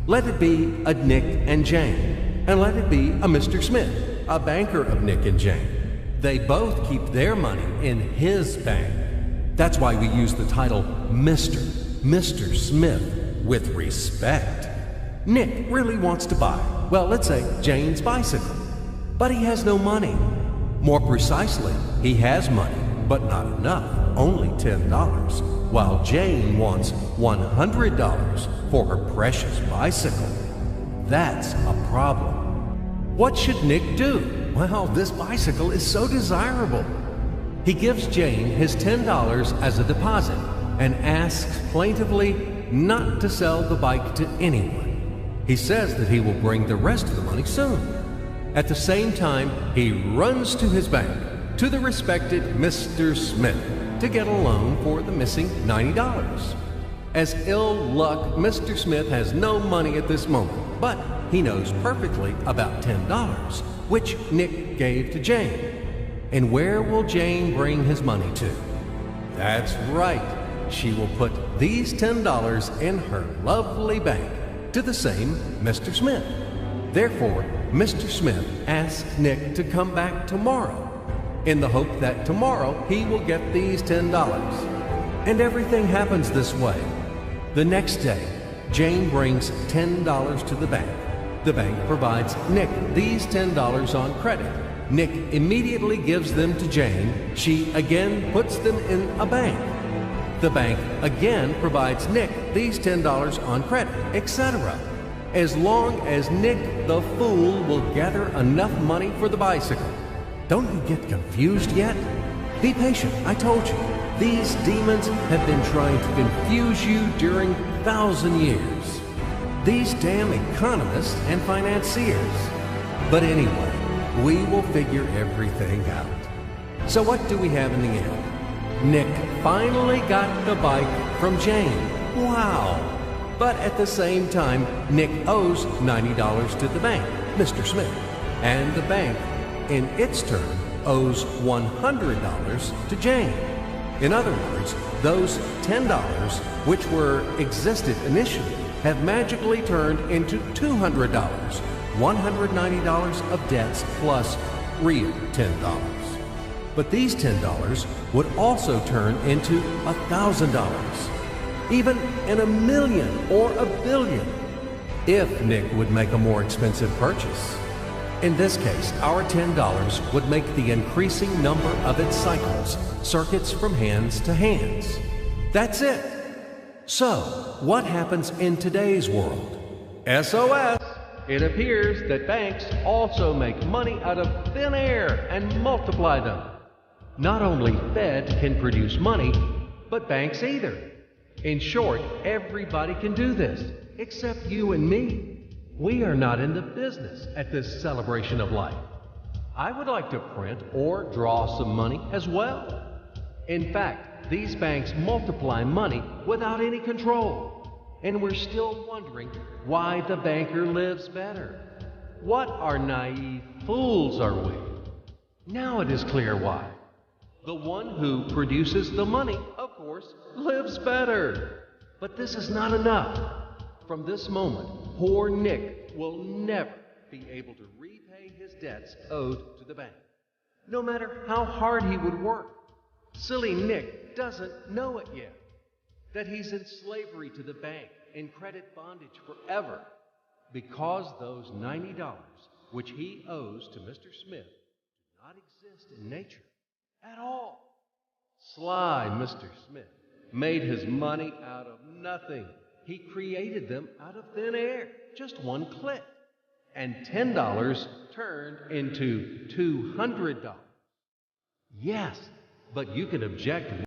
Let it be a Nick and Jane, and let it be a Mr. Smith, a banker of Nick and Jane. They both keep their money in his bank. That's why we use the title Mr. Smith with respect. Nick really wants to buy, well, let's say Jane's bicycle, but he has no money. More precisely, he has money, but not enough, only $10, while Jane wants $100 for her precious bicycle. That's a problem. What should Nick do? Well, this bicycle is so desirable. He gives Jane his $10 as a deposit and asks plaintively not to sell the bike to anyone. He says that he will bring the rest of the money soon. At the same time, he runs to his bank, to the respected Mr. Smith, to get a loan for the missing $90. As ill luck, Mr. Smith has no money at this moment, but he knows perfectly about $10, which Nick gave to Jane. And where will Jane bring his money to? That's right, she will put these $10 in her lovely bank to the same Mr. Smith. Therefore, Mr. Smith asks Nick to come back tomorrow in the hope that tomorrow he will get these $10. And everything happens this way. The next day, Jane brings $10 to the bank. The bank provides Nick these $10 on credit. Nick immediately gives them to Jane. She again puts them in a bank. The bank again provides Nick these $10 on credit, etc. As long as Nick the fool will gather enough money for the bicycle. Don't you get confused yet? Be patient, I told you. These demons have been trying to confuse you during 1,000 years. These damn economists and financiers. But anyway, we will figure everything out. So what do we have in the end? Nick finally got the bike from Jane. Wow! But at the same time, Nick owes $90 to the bank, Mr. Smith, and the bank, in its turn, owes $100 to Jane. In other words, those $10, which existed initially, have magically turned into $200, $190 of debts plus real $10. But these $10 would also turn into $1,000. Even in a million or a billion, if Nick would make a more expensive purchase. In this case, our $10 would make the increasing number of its cycles, circuits from hands to hands. That's it. So, what happens in today's world? SOS! It appears that banks also make money out of thin air and multiply them. Not only Fed can produce money, but banks either. In short, everybody can do this, except you and me. We are not in the business at this celebration of life. I would like to print or draw some money as well. In fact, these banks multiply money without any control. And we're still wondering why the banker lives better. What are naive fools are we? Now it is clear why. The one who produces the money, of course, lives better. But this is not enough. From this moment, poor Nick will never be able to repay his debts owed to the bank, no matter how hard he would work. Silly Nick doesn't know it yet, that he's in slavery to the bank, in credit bondage forever, because those $90, which he owes to Mr. Smith, do not exist in nature at all. Sly Mr. Smith made his money out of nothing. He created them out of thin air, just one click. And $10 turned into $200. Yes, but you can object